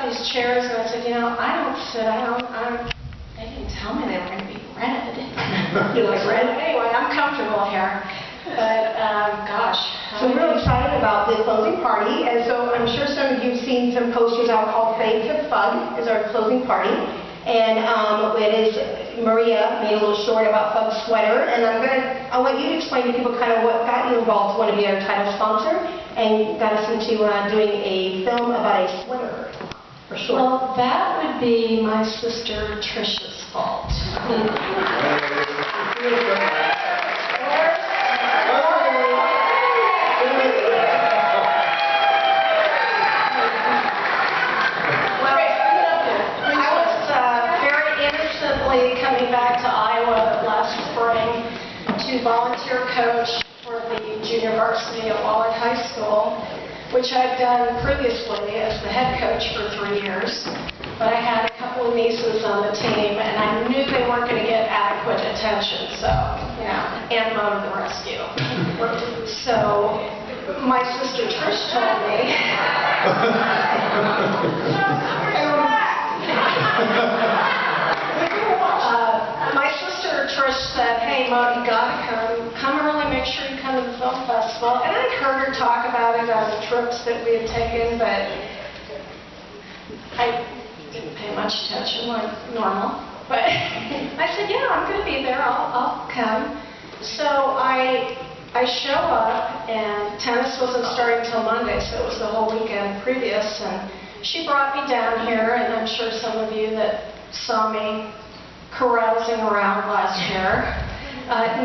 got these chairs, and I said, you know, I don't sit down. They didn't tell me they were going to be red. You like red? Anyway, I'm comfortable here. But, gosh. So we're really excited about the closing party, and so I'm sure some of you have seen some posters out called Babes of Fug is our closing party. And it is, Maria made a little short about Fug's sweater, and I want you to explain to people kind of what got you involved to want to be our title sponsor, and got us into doing a film about a sweater, for sure. Well, that would be my sister Trisha's fault. Coming back to Iowa last spring to volunteer coach for the junior varsity at Wahlert High School, which I've done previously as the head coach for 3 years. But I had a couple of nieces on the team, and I knew they weren't going to get adequate attention, so, you know, Aunt Mo to the rescue. So my sister Trish told me, Trish said, hey, Mo, you gotta come early, make sure you come to the film festival. And I'd heard her talk about it on the trips that we had taken, but I didn't pay much attention like normal. But I said, yeah, I'm gonna be there, I'll come. So I show up, and tennis wasn't starting until Monday, so it was the whole weekend previous, and she brought me down here, and I'm sure some of you that saw me carousing around last year.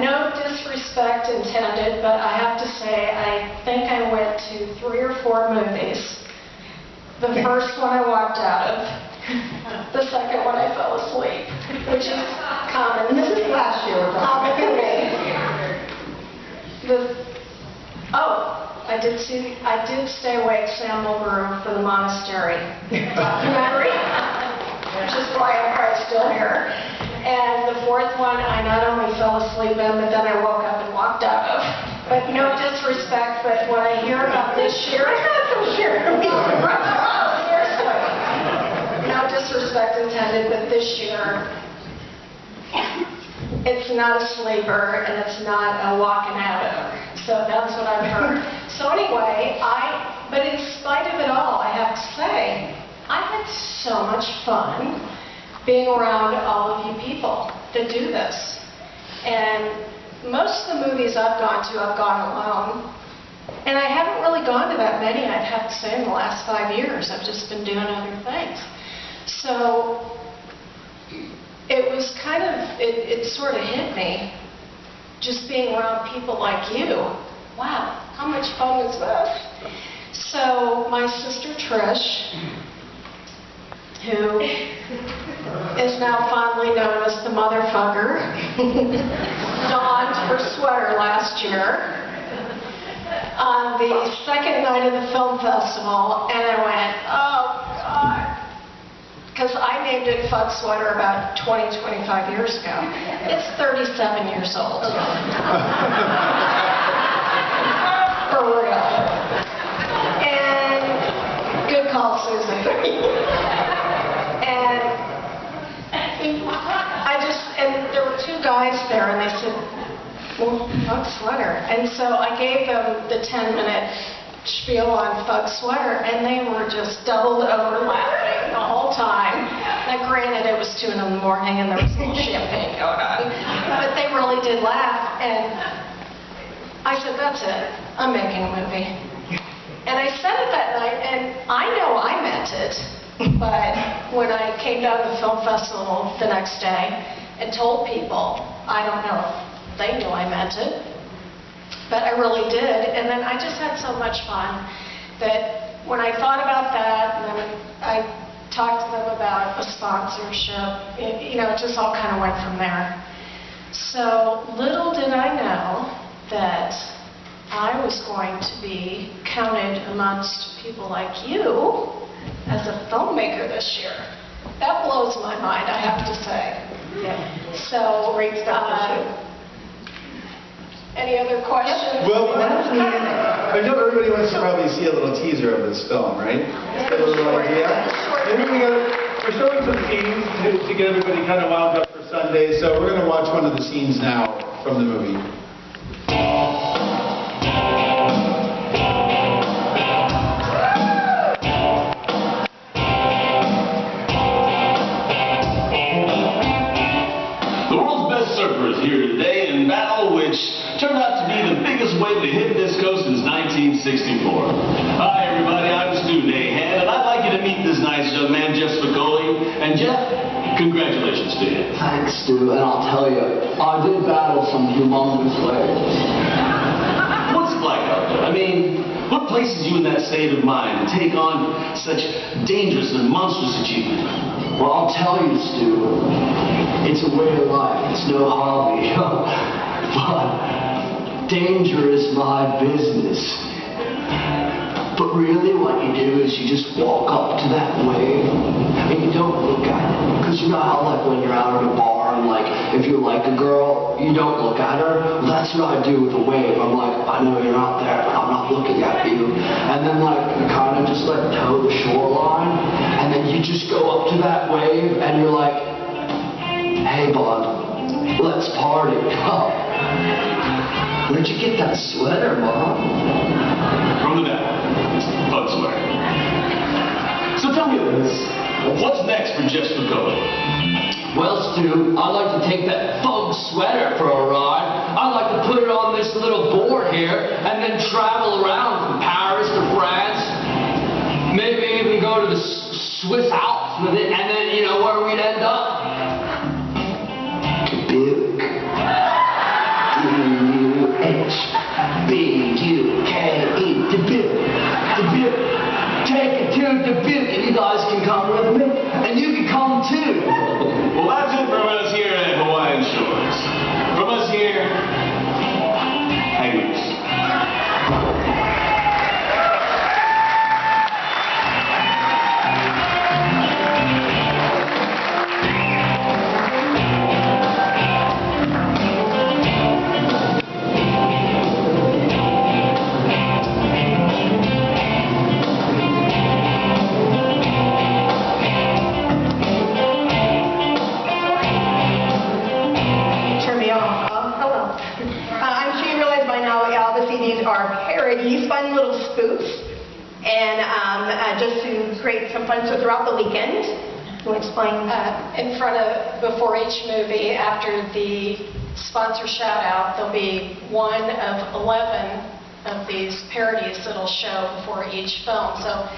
No disrespect intended, but I have to say I think I went to 3 or 4 movies. The first one I walked out of. The second one I fell asleep, which is common. And this is last year we're talking about. I did stay awake, Sam Mulgrew, for the Monastery documentary, which is why I'm probably still here. And the fourth one, I not only fell asleep in, but then I woke up and walked out of. But no disrespect, but what I hear about this year, I got some here. No disrespect intended, but this year, it's not a sleeper and it's not a walking out of. So that's what I've heard. So anyway, but in spite of it all, I have to say, I had so much fun being around all of you people that do this. And most of the movies I've gone to, I've gone alone. And I haven't really gone to that many, I'd have to say, in the last 5 years. I've just been doing other things. So it was kind of, it sort of hit me, just being around people like you. Wow, how much fun is this? So my sister Trish, who is now fondly known as the motherfucker, donned her sweater last year on the second night of the film festival, and I went, oh God, because I named it Fug Sweater about 20, 25 years ago. It's 37 years old. For real. And good call, Susan. And there were 2 guys there, and they said, well, Fug Sweater. And so I gave them the 10-minute spiel on Fug Sweater, and they were just doubled over laughing the whole time. Now, granted, it was 2 in the morning, and there was a little champagne going on. But they really did laugh, and I said, that's it. I'm making a movie. And I said it that night, and I know I meant it. But when I came down to the film festival the next day and told people, I don't know if they knew I meant it, but I really did. And then I just had so much fun that when I thought about that, and then I talked to them about a sponsorship, it just all kind of went from there. So little did I know that I was going to be counted amongst people like you as a filmmaker this year. That blows my mind, I have to say. Yeah. So, any other questions? Well, I know everybody wants to probably see a little teaser of this film, right? Yeah, Get a little idea? And here we're showing some scenes to get everybody kind of wound up for Sunday. So we're going to watch one of the scenes now from the movie. Surfers here today in battle, which turned out to be the biggest wave to hit this coast since 1964. Hi everybody, I'm Stu Nahan, and I'd like you to meet this nice young man, Jeff Spicoli. And Jeff, congratulations to you. Thanks, Stu, and I'll tell you, I did battle some humongous waves. What's it like out there? I mean, what places you in that state of mind to take on such dangerous and monstrous achievement? Well, I'll tell you, Stu, it's a way of life. It's no hobby. But danger is my business. But really what you do is you just walk up to that wave and you don't look at it. Because you know how like when you're out at a bar and like if you like a girl, you don't look at her? Well, that's what I do with a wave. I'm like, I know you're out there, but I'm not looking at you. And then like you kind of just like toe the shoreline and then you just go up to that wave and you're like, hey bud, let's party. Where'd you get that sweater, Mom? From the back. Fun sweater. So tell me this. What's next for Jeff Spicoli? Well, Stu, I'd like to take that fug sweater for a ride. I'd like to put it on this little board here and then travel around from Paris to France. Maybe even go to the Swiss Alps with it, and then, you know, where we'd end up? Dubuque. D-U-H-B-U-K-E. Dubuque. Dubuque. Take it to Dubuque, and you guys can come with me, and you can come too. Well, that's it from us here at Hawaiian Shores. From us here, hang loose. Fun little spoofs, and just to create some fun so throughout the weekend. You want to explain? Before each movie, after the sponsor shout out, there'll be one of 11 of these parodies that'll show before each film. So,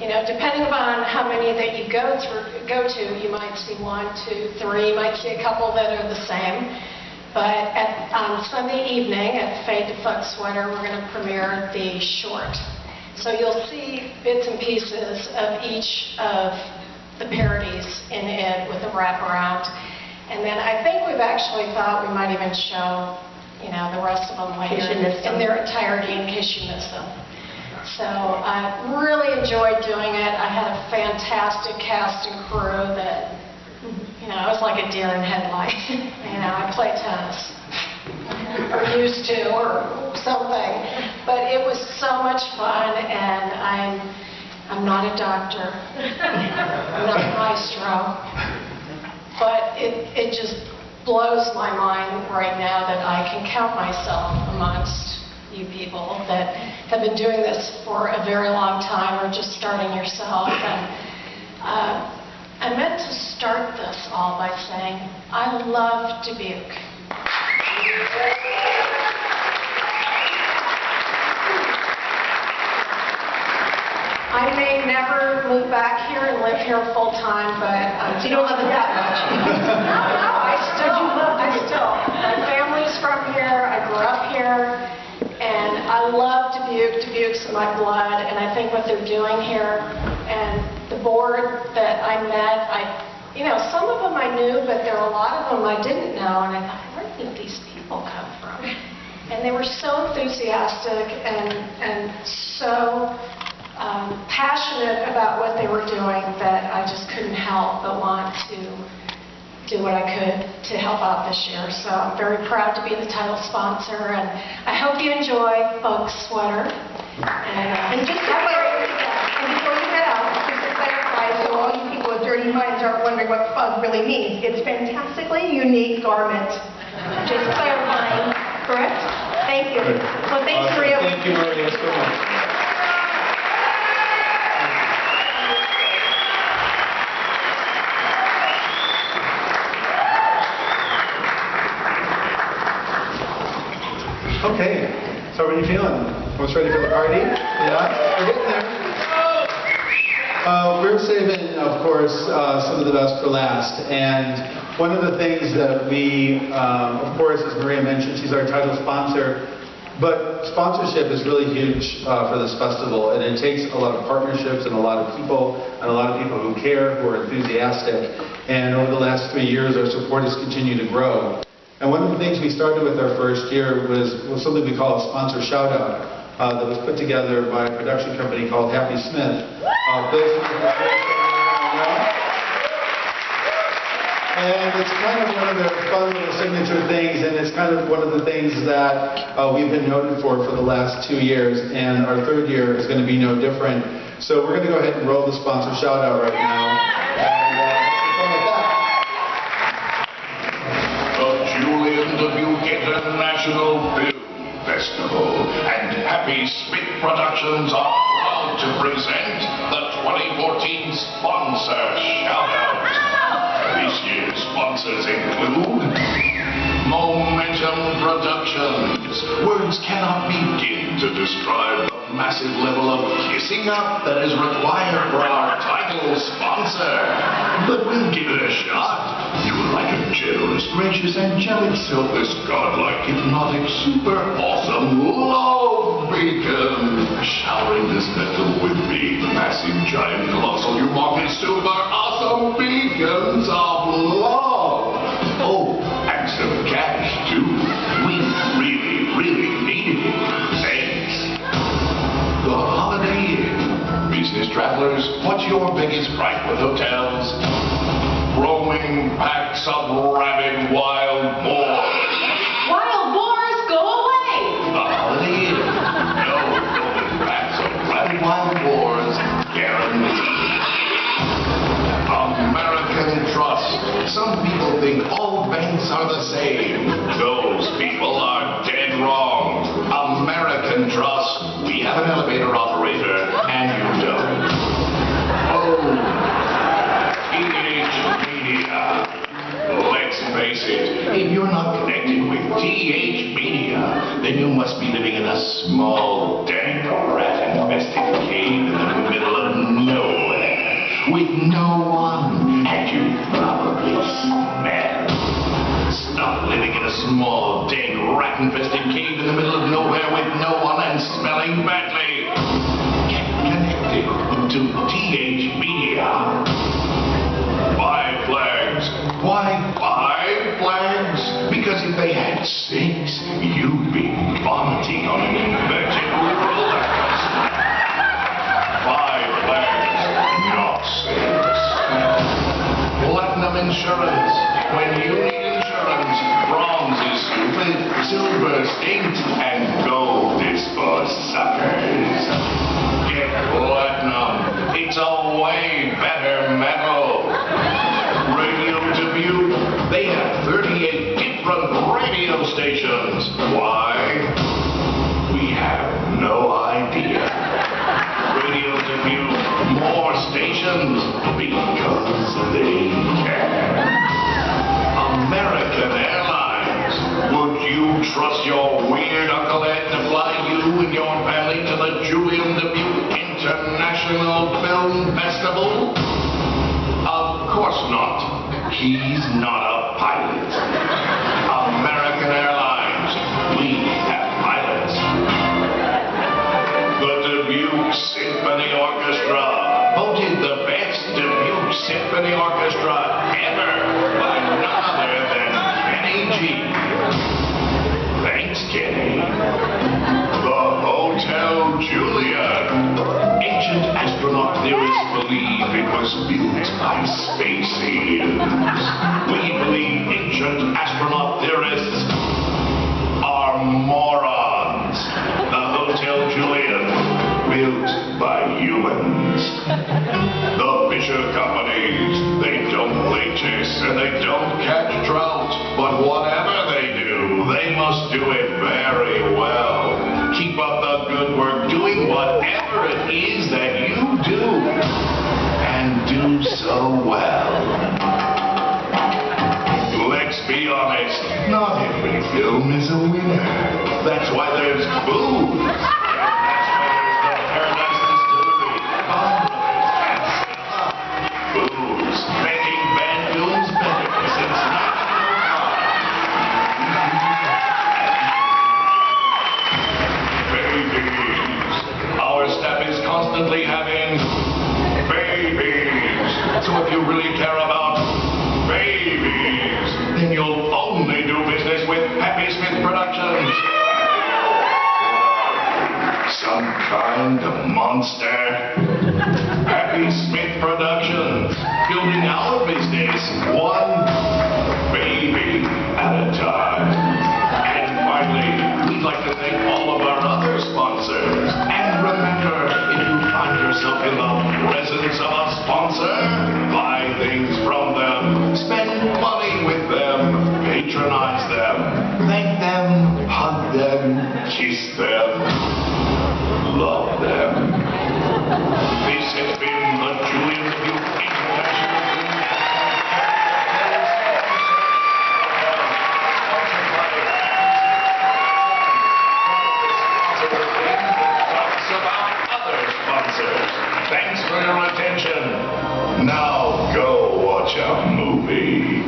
you know, depending upon how many that you go to, you might see 1, 2, 3, you might see a couple that are the same. But on Sunday evening at Fade to Fuck Sweater, we're going to premiere the short. So you'll see bits and pieces of each of the parodies in it with a wraparound. And then I think we've actually thought we might even show, you know, the rest of them later in their entirety in case you miss them. So I really enjoyed doing it. I had a fantastic cast and crew that, you know, I was like a deer in headlights. You know, I play tennis, or used to, or something. But it was so much fun, and I'm not a doctor. I'm not a maestro. But it just blows my mind right now that I can count myself amongst you people that have been doing this for a very long time, or just starting yourself. And I meant to start this all by saying, I love Dubuque. I may never move back here and live here full time, but so you don't love it that much. No, I still. My family's from here. I grew up here, and I love Dubuque. Dubuque's in my blood, and I think what they're doing here, and the board that I met, you know, some of them I knew, but there are a lot of them I didn't know, and I thought, where did these people come from? And they were so enthusiastic and so passionate about what they were doing that I just couldn't help but want to do what I could to help out this year. So I'm very proud to be the title sponsor, and I hope you enjoy Bug Sweater. And And just to clarify, and before you head out, just to clarify, so all you wondering what FUG really means. It's fantastically unique garment. Just clarifying, correct? Thank you. Well, thanks, Maria. Thank you, Maria, so much. Okay, so how are you feeling? Almost ready for the party? Yeah? We're getting there. We're saving, of course, some of the best for last. And one of the things that we, of course, as Maria mentioned, she's our title sponsor. But sponsorship is really huge for this festival. And it takes a lot of partnerships and a lot of people, and a lot of people who care, who are enthusiastic. And over the last 3 years, our support has continued to grow. And one of the things we started with our first year was something we call a sponsor shout-out that was put together by a production company called Happy Smith. Bill Smith and it's kind of one of their fun little signature things, and it's kind of one of the things that we've been noted for the last 2 years, and our third year is going to be no different. So we're going to go ahead and roll the sponsor shout-out right now. Dubuque International Film Festival and Happy Smith Productions are proud to present the 2014 Sponsor Shoutout. This year's sponsors include Momentum Productions. Words cannot begin to describe the massive level of kissing up that is required for our title sponsor. But we'll give it a shot. You will like a generous, gracious, angelic, selfless, godlike, hypnotic, super awesome love beacon. Showering this metal with big, massive, giant, colossal, humongous, super awesome beacons of love. Oh, and some cash, too. We really, really needed it. Thanks. The Holiday Inn. Business travelers, what's your biggest gripe with hotels? Roaming packs of rabid wild boars. Wild boars, go away! The Holiday Inn. No roaming packs of rabid wild boars, guaranteed. American Trust. Some people think all banks are the same. Those people are dead wrong. American Trust. We have an elevator operator, and you don't. Oh. Media. Let's face it, if you're not connected with TH Media, then you must be living in a small, dank, rat-infested cave in the middle of nowhere, with no one, and you probably smell. Stop living in a small, dank, rat-infested cave in the middle of nowhere with no one and smelling badly. Get connected to TH Media. 5 flags. Why 5 flags? Because if they had 6, you'd be vomiting on an inverted roller coaster. 5 flags, not 6. Platinum insurance. When you need insurance, bronze is stupid, silver stinks, and gold is for suckers. Get platinum. It's a way better metal. Radio Dubuque, they have 38 different radio stations. Why? We have no idea. Radio Dubuque, more stations because they care. American Airlines, would you trust your weird Uncle Ed to fly you and your family to the Julien Dubuque International Film Festival? Of course not. He's not a pilot. American Airlines, we have pilots. The Dubuque Symphony Orchestra, voted the best Dubuque Symphony Orchestra ever by none other than Kenny G. Thanks, Kenny. The Hotel Julien. Ancient astronaut theorists believe it was built by space aliens. We believe ancient astronaut theorists are morons. The Hotel Julien, built by humans. The Fisher companies, they don't play do it very well. Keep up the good work doing whatever it is that you do. And do so well. Let's be honest, not every film is a winner. That's why there's booze. And that's why there's the Paradise Distillery, booze, making bad films better since 1905. Babies. Our staff is constantly having babies. So if you really care about babies, then you'll only do business with Happy Smith Productions. Some kind of monster. Happy Smith Productions, building our business one baby at a time. And finally, we'd like to thank all of our other sponsors. And remember, if you find yourself in the presence of a sponsor, buy things from them, spend money with them, patronize them, thank them, hug them, kiss them, love them. This has been the Julien Dubuque International talks about other sponsors. Thanks for your attention. Now go watch a movie.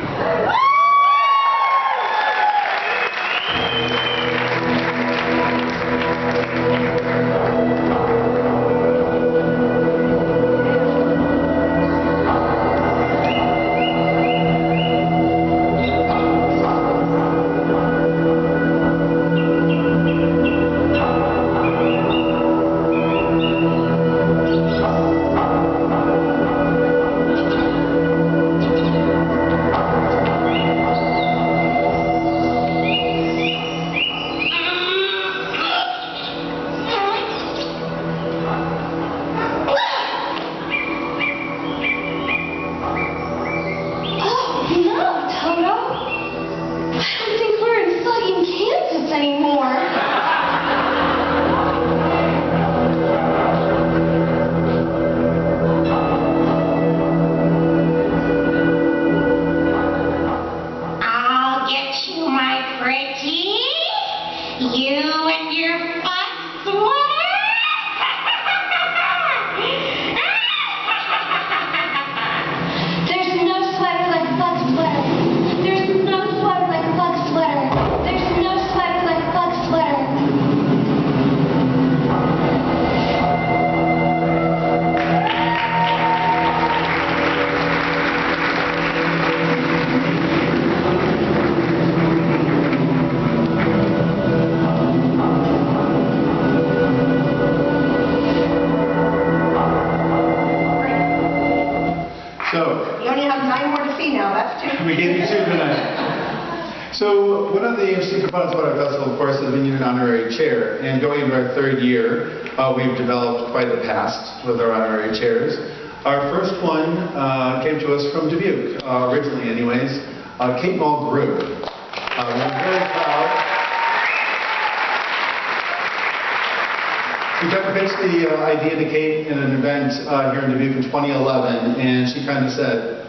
We gave you two tonight. So one of the secret parts about our festival, of course, is we need an honorary chair. And going into our third year, we've developed quite a past with our honorary chairs. Our first one came to us from Dubuque, originally anyways. Kate Mulgrew. We're very proud. We kind of pitched the idea to Kate in an event here in Dubuque in 2011, and she kind of said,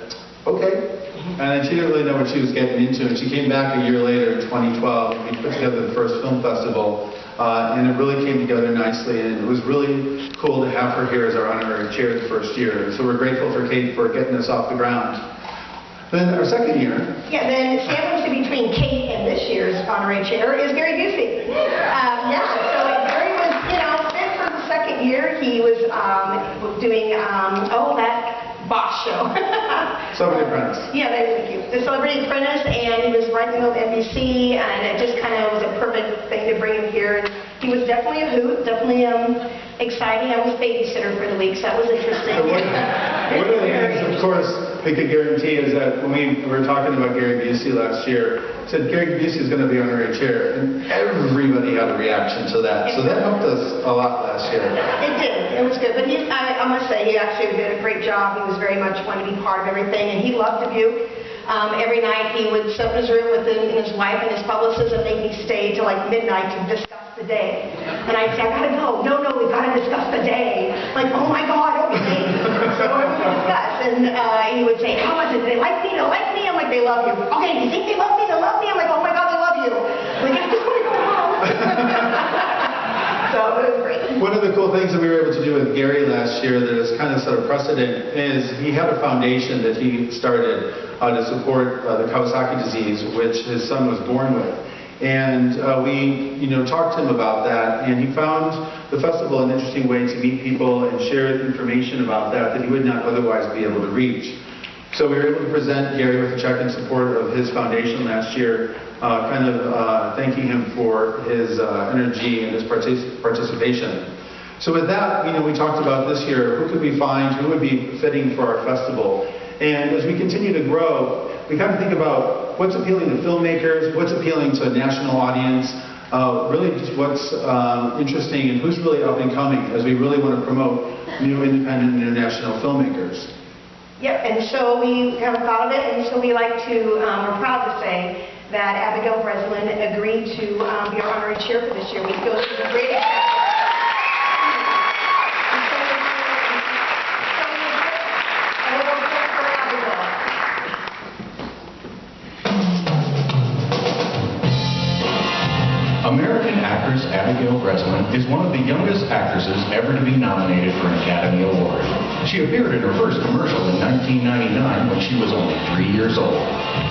okay. And she didn't really know what she was getting into, and she came back a year later in 2012, and we put together the first film festival, and it really came together nicely, and it was really cool to have her here as our honorary chair the first year. So we're grateful for Kate for getting us off the ground. Then our second year. Yeah, then sandwiched between Kate and this year's honorary chair is Gary Busey. So Gary was, fit for the second year. He was doing, that Boss show. Celebrity Apprentice. Yeah, thank you. The Celebrity Apprentice, and he was writing on NBC, and it just kind of was a perfect thing to bring him here. And he was definitely a hoot, definitely exciting. I was babysitter for the week, so that was interesting. One of the things, of course, we could guarantee is that when we were talking about Gary Busey last year, said Gary Busey is going to be honorary chair, and everybody had a reaction to that. So that helped us a lot last year. It did. It was good. But I must say, he actually did a great job. He was very much wanting to be part of everything, and he loved Dubuque. every night he would sit in his room with his wife and his publicist and make me stay till like midnight to discuss the day. And I'd say, I gotta go. No, we've got to discuss the day. Like, oh my God, okay. So we would discuss. And he would say, how was it? Do they like me? They like me? I'm like, they love you. Okay, do you think they love me? They love me? I'm like, oh my God, they love you. Like, I just want to go home. So it was great. One of the cool things that we were able to do with Gary last year that is kind of set a precedent is he had a foundation that he started to support the Kawasaki disease, which his son was born with. And we, talked to him about that, and he found the festival an interesting way to meet people and share information about that he would not otherwise be able to reach. So we were able to present Gary with a check in support of his foundation last year, thanking him for his energy and his participation. So with that, we talked about this year, who could we find, who would be fitting for our festival. And as we continue to grow, we kind of think about what's appealing to filmmakers, what's appealing to a national audience, really just what's interesting and who's really up and coming as we really want to promote new independent and international filmmakers. Yep, and so we kind of thought of it, and so we're proud to say that Abigail Breslin agreed to be our honorary chair for this year. We feel she's a great American actress Abigail Breslin is one of the youngest actresses ever to be nominated for an Academy Award. She appeared in her first commercial in 1999 when she was only 3 years old,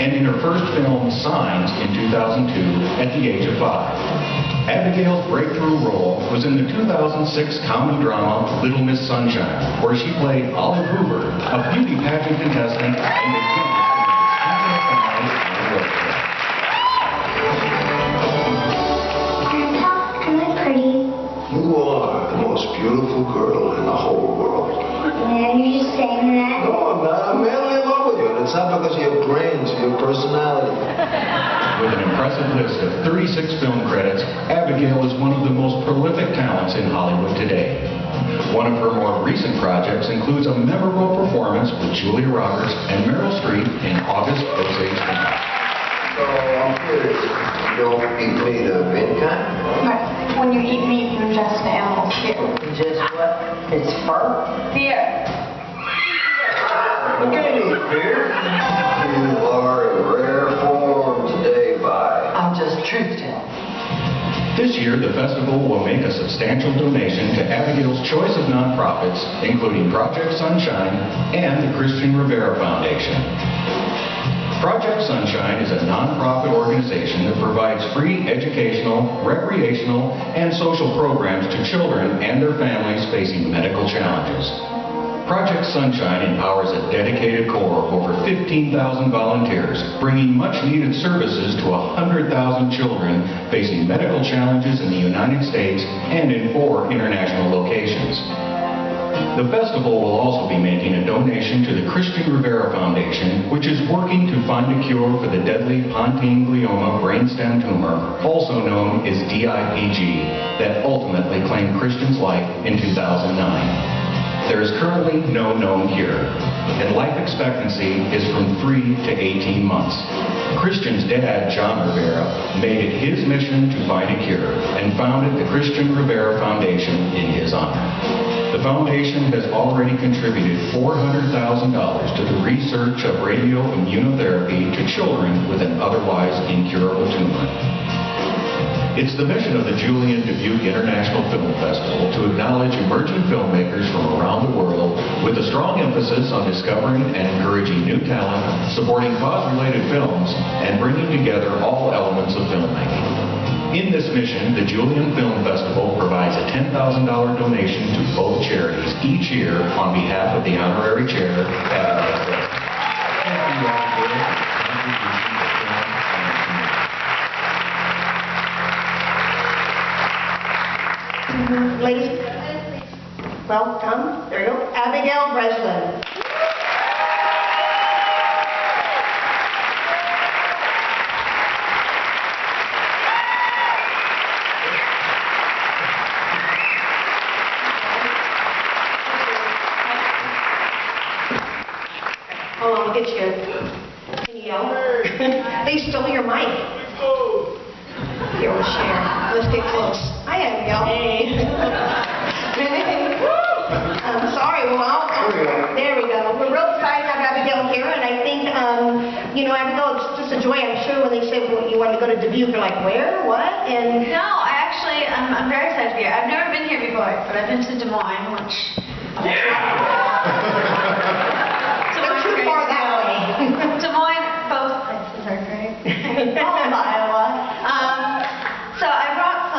and in her first film, Signs, in 2002 at the age of 5. Abigail's breakthrough role was in the 2006 comedy drama Little Miss Sunshine, where she played Olive Hoover, a beauty pageant contestant and the youngest in the world. You are the most beautiful girl in the whole world. And you're just saying that? No, I'm not. I'm madly in love with you. And it's not because of your brains or your personality. With an impressive list of 36 film credits, Abigail is one of the most prolific talents in Hollywood today. One of her more recent projects includes a memorable performance with Julia Roberts and Meryl Streep in August Osage County. So I'm curious. You don't eat meat of any kind? But when you eat meat, you're just an animal skin. Just what? It's fur? Beer. You can't eat beer. You are in rare form today, bye. I'm just truth telling. This year, the festival will make a substantial donation to Abigail's choice of nonprofits, including Project Sunshine and the Christian Rivera Foundation. Project Sunshine is a nonprofit organization that provides free educational, recreational, and social programs to children and their families facing medical challenges. Project Sunshine empowers a dedicated core of over 15,000 volunteers, bringing much-needed services to 100,000 children facing medical challenges in the United States and in 4 international locations. The festival will also be making a donation to the Christian Rivera Foundation, which is working to find a cure for the deadly pontine glioma brainstem tumor, also known as DIPG, that ultimately claimed Christian's life in 2009. There is currently no known cure, and life expectancy is from 3 to 18 months. Christian's dad, John Rivera, made it his mission to find a cure and founded the Christian Rivera Foundation in his honor. The foundation has already contributed $400,000 to the research of radioimmunotherapy to children with an otherwise incurable tumor. It's the mission of the Julien Dubuque International Film Festival to acknowledge emerging filmmakers from around the world with a strong emphasis on discovering and encouraging new talent, supporting cause-related films, and bringing together all elements of filmmaking. In this mission, the Julien Film Festival provides a $10,000 donation to both charities each year on behalf of the honorary chair, Abigail Breslin. Thank you all for your contribution to film and Ladies and gentlemen, please welcome, there you go, Abigail Breslin. Hold on, we'll get you. Can you Abigail. They stole your mic. Here, we'll share. Let's get close. Hi, Abigail. Hey. I'm sorry. Well, there we go. We're real excited to have Abigail here, and I think, Abigail, it's just a joy. I'm sure when they said you wanted to go to Dubuque, you're like, where? What? And No, I'm very excited to be here. I've never been here before, but I've been to Des Moines, which... they're too far that way. Des Moines, both places are great. All of Iowa. So I brought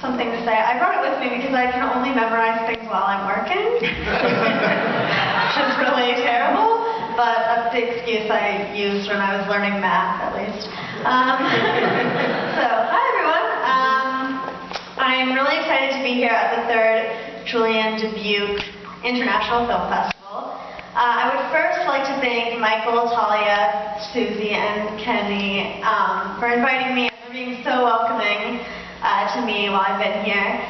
something to say. I brought it with me because I can only memorize things while I'm working, which is really terrible, but that's the excuse I used when I was learning math, at least. So, hi everyone. I'm really excited to be here at the 3rd Julien Dubuque International Film Festival. I would first like to thank Michael, Talia, Susie, and Kenny for inviting me and for being so welcoming to me while I've been here.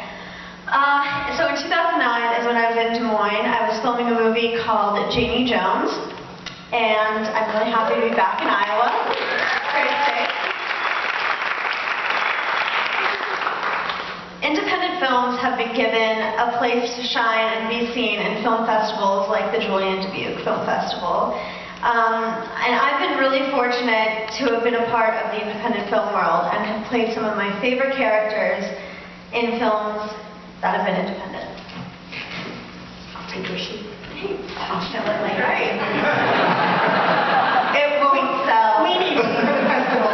So in 2009 is when I was in Des Moines. I was filming a movie called Janie Jones, and I'm really happy to be back in Iowa. Great state. Independent films have been given a place to shine and be seen in film festivals like the Julien Dubuque Film Festival. And I've been really fortunate to have been a part of the independent film world and have played some of my favorite characters in films that have been independent. I'll take your sheet. I'll fill it later. It won't sell. We need you for the festival.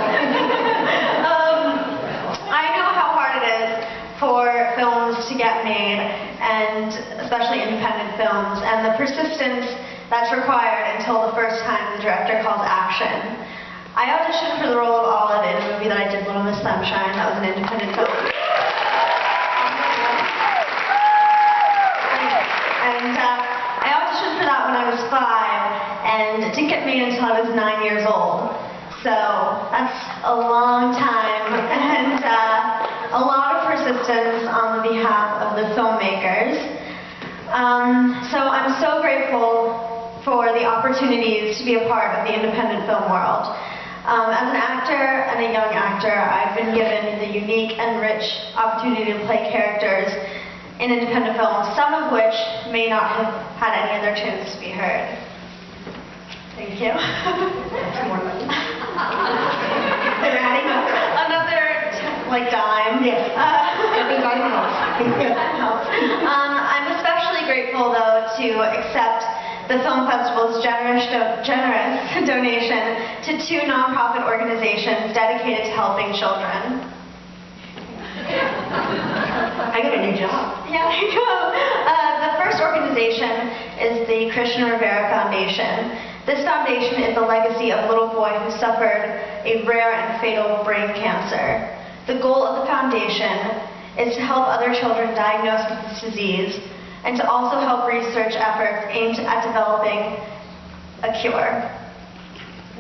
I know how hard it is for films to get made, and especially independent films, and the persistence that's required until the first time the director calls action. I auditioned for the role of Olive in a movie that I did, Little Miss Sunshine. That was an independent film. And I auditioned for that when I was 5, and it didn't get made until I was 9 years old. So that's a long time, and a lot of persistence on the behalf of the filmmakers. So I'm so grateful for the opportunities to be a part of the independent film world. As an actor and a young actor, I've been given the unique and rich opportunity to play characters in independent films, some of which may not have had any other chance to be heard. Thank you. Two more money. They're adding another, dime. Yes. Every dime helps. That helps. I'm especially grateful, though, to accept the film festival's generous donation to 2 nonprofit organizations dedicated to helping children. I got a new job. Yeah, there you go. The first organization is the Christian Rivera Foundation. This foundation is the legacy of a little boy who suffered a rare and fatal brain cancer. The goal of the foundation is to help other children diagnosed with this disease, and to also help research efforts aimed at developing a cure.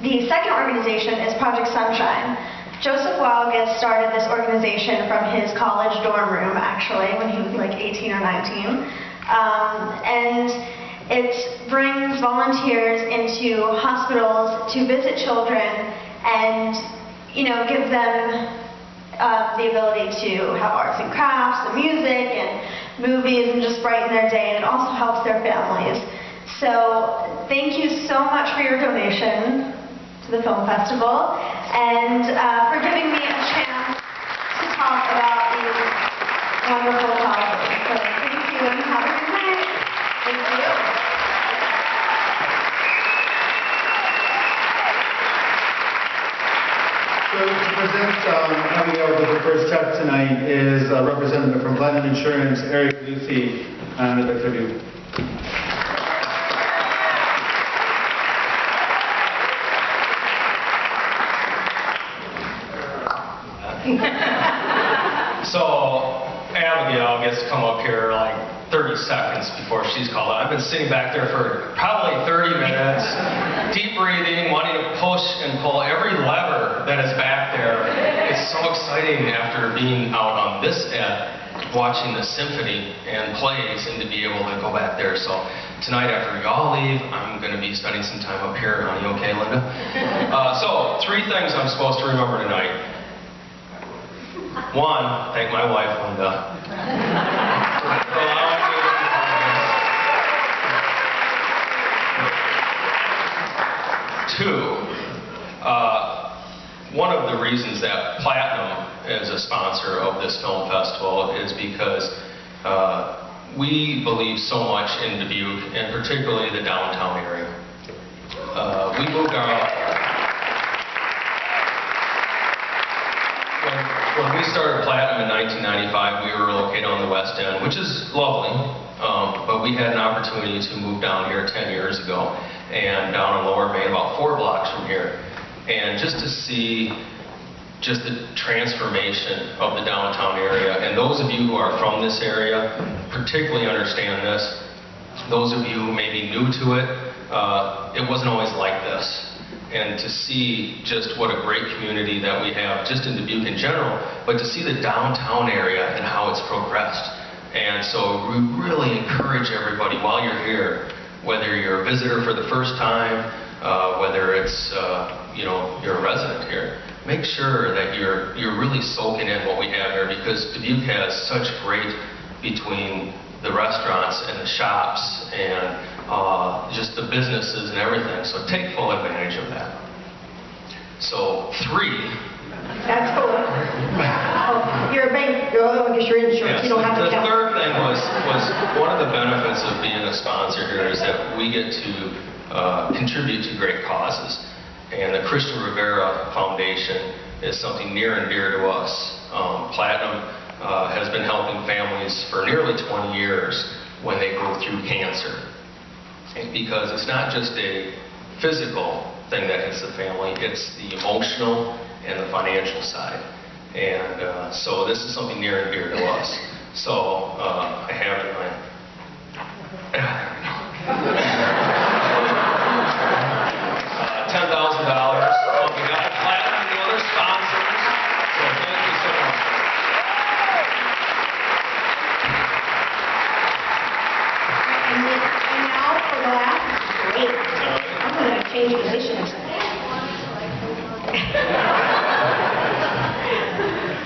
The second organization is Project Sunshine. Joseph Wildgett started this organization from his college dorm room, actually, when he was 18 or 19. And it brings volunteers into hospitals to visit children and, give them the ability to have arts and crafts and music and movies and just brighten their day, and it also helps their families. So thank you so much for your donation to the film festival, and for giving me a chance to talk about these wonderful causes. So thank you, and have a good night. Thank you. So to present Abigail with the first check tonight is a representative from Glennon Insurance, Eric Lucy, and I'd like to do. So Abigail gets to come up here 30 seconds before she's called on. I've been sitting back there for probably 30 minutes, deep breathing, wanting to push and pull every lever that is back there. It's so exciting after being out on this end. watching the symphony and plays and to be able to go back there. So tonight after y'all leave, I'm going to be spending some time up here. Are you okay, Linda? So 3 things I'm supposed to remember tonight. 1, thank my wife, Linda, for allowing me to do this. 2, one of the reasons that Platinum is a sponsor of this film festival is because we believe so much in Dubuque, and particularly the downtown area. We moved when we started Platinum in 1995, we were located on the West End, which is lovely, but we had an opportunity to move down here 10 years ago, and down on Lower Main, about 4 blocks from here. And just to see just the transformation of the downtown area, and those of you who are from this area particularly understand this. Those of you who may be new to it, it wasn't always like this. And to see just what a great community that we have, just in Dubuque in general, but to see the downtown area and how it's progressed. And so we really encourage everybody while you're here, whether you're a visitor for the first time, whether it's you're a resident here, make sure that you're really soaking in what we have here, because Dubuque has such great, between the restaurants and the shops and just the businesses and everything. So take full advantage of that. So 3. That's cool. You're a bank, I guess you're insurance. Yes, You don't have to the count. third thing was one of the benefits of being a sponsor here is that we get to contribute to great causes. And the Christian Rivera Foundation is something near and dear to us. Platinum has been helping families for nearly 20 years when they go through cancer. Because it's not just a physical thing that hits the family, it's the emotional and the financial side. And so this is something near and dear to us. So I have it in my... $10,000 on the guy Platinum and the other sponsors. So thank you so much. And now for the last, wait, I'm going to change positions.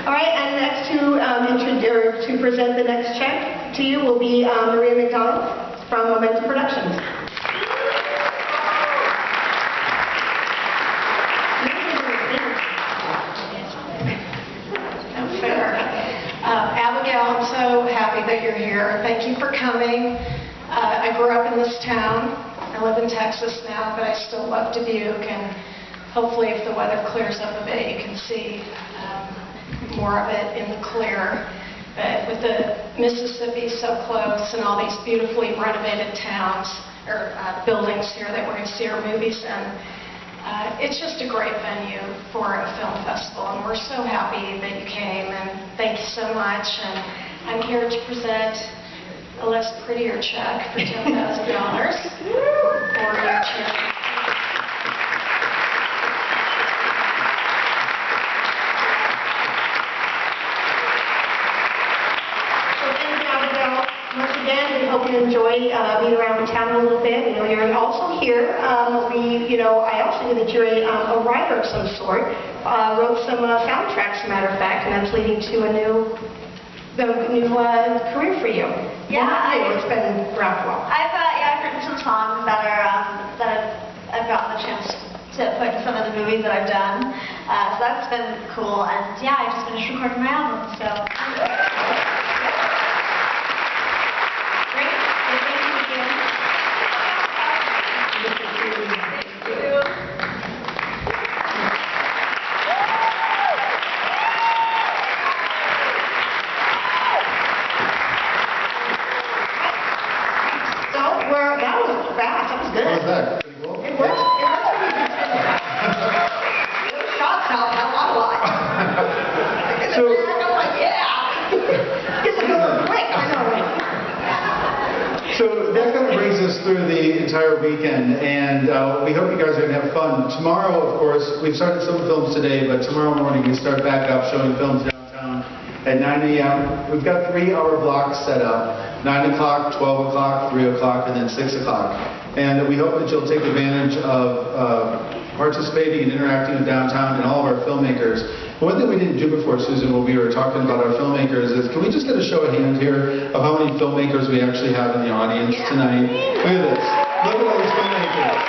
All right, and next to present the next check to you will be Maria McDonald from Momentum Productions. Abigail, I'm so happy that you're here. Thank you for coming. I grew up in this town. I live in Texas now, but I still love Dubuque, and hopefully if the weather clears up a bit, you can see more of it in the clear. But with the Mississippi so close and all these beautifully renovated towns or buildings here that we're going to see our movies in, it's just a great venue for a film festival, and we're so happy that you came, and thank you so much. And I'm here to present a less prettier check for $10,000 for your charity. Once again, we hope you enjoy being around town a little bit. You know, you're also here. I also knew that you're a writer of some sort. Wrote some soundtracks, as a matter of fact, and that's leading to a new career for you. Yeah, it's been around for a while. I've written some songs that I've gotten the chance to put in some of the movies that I've done. So that's been cool. And yeah, I just finished recording my album. So. That was fast. That was good. How was that? Pretty cool? It worked. It worked pretty good. Those shots helped a lot. So, I'm like, yeah. It's going quick. I know. So that kind of brings us through the entire weekend, and we hope you guys are going to have fun. Tomorrow, of course, we've started some films today, but tomorrow morning we start back up showing films downtown. at 9 a.m. We've got 3-hour blocks set up, 9 o'clock, 12 o'clock, 3 o'clock, and then 6 o'clock. And we hope that you'll take advantage of participating and interacting with downtown and all of our filmmakers. One thing we didn't do before, Susan, when we were talking about our filmmakers is, can we just get a show of hands here of how many filmmakers we actually have in the audience tonight? Look at this. Look at all these filmmakers.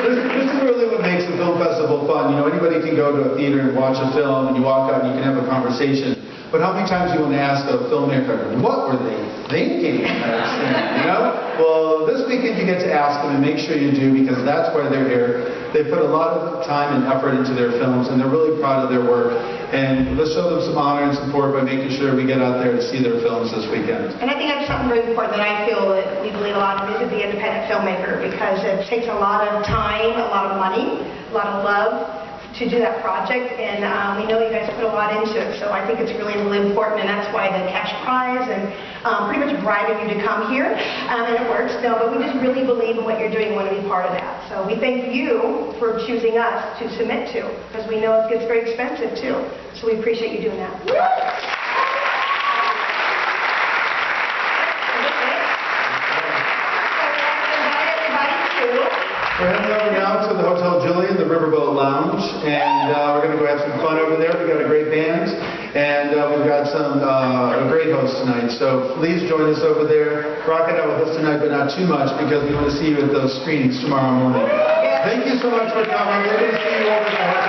This is really what makes the film festival fun. You know, anybody can go to a theater and watch a film, and you walk out and you can have a conversation. But how many times do you want to ask a filmmaker, what were they thinking? You know? Well, this weekend you get to ask them, and make sure you do, because that's why they're here. They put a lot of time and effort into their films, and they're really proud of their work. And let's show them some honor and support by making sure we get out there to see their films this weekend. And I think that's something really important that I feel that we believe a lot in is the independent filmmaker, because it takes a lot of time, a lot of money, a lot of love to do that project, and we know you guys put a lot into it, so I think it's really, really important, and that's why the cash prize and pretty much bribing you to come here, and it works. No, but we just really believe in what you're doing and want to be part of that. So we thank you for choosing us to submit to, because we know it gets very expensive too, so we appreciate you doing that. We're heading over now to the Hotel Julien, the Riverboat Lounge, and we're going to go have some fun over there. We've got a great band, and we've got a great host tonight. So please join us over there. Rock it out with us tonight, but not too much, because we want to see you at those screenings tomorrow morning. Thank you so much for coming. We're going to see you over there.